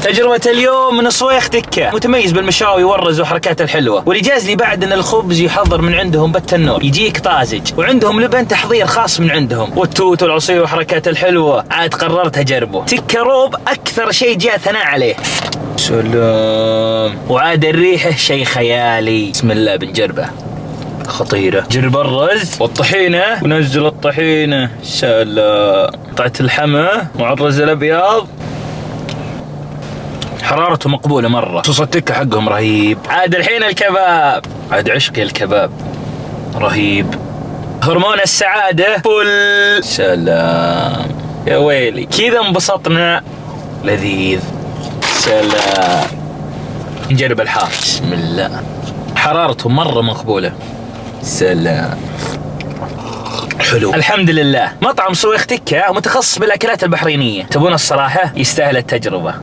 تجربة اليوم من صويخ تكة، متميز بالمشاوي والرز وحركات الحلوة. واللي جاز لي بعد ان الخبز يحضر من عندهم بالتنور، يجيك طازج، وعندهم لبن تحضير خاص من عندهم، والتوت والعصير وحركات الحلوة. عاد قررت اجربه. تكة روب اكثر شيء جاء ثناء عليه. سلام. وعاد الريحة شيء خيالي. بسم الله بنجربه. خطيرة. جرب الرز والطحينة ونزل الطحينة. سلام. قطعة اللحمة مع الرز الابيض، حرارته مقبولة مرة. صوص التكة حقهم رهيب. عاد الحين الكباب. عاد عشقي الكباب رهيب. هرمون السعادة فل. سلام يا ويلي، كذا انبسطنا. لذيذ. سلام. نجرب الحار. بسم الله. حرارته مرة مقبولة. سلام. حلو الحمد لله. مطعم صويخ تكة متخصص بالأكلات البحرينية. تبون الصراحة يستاهل التجربة.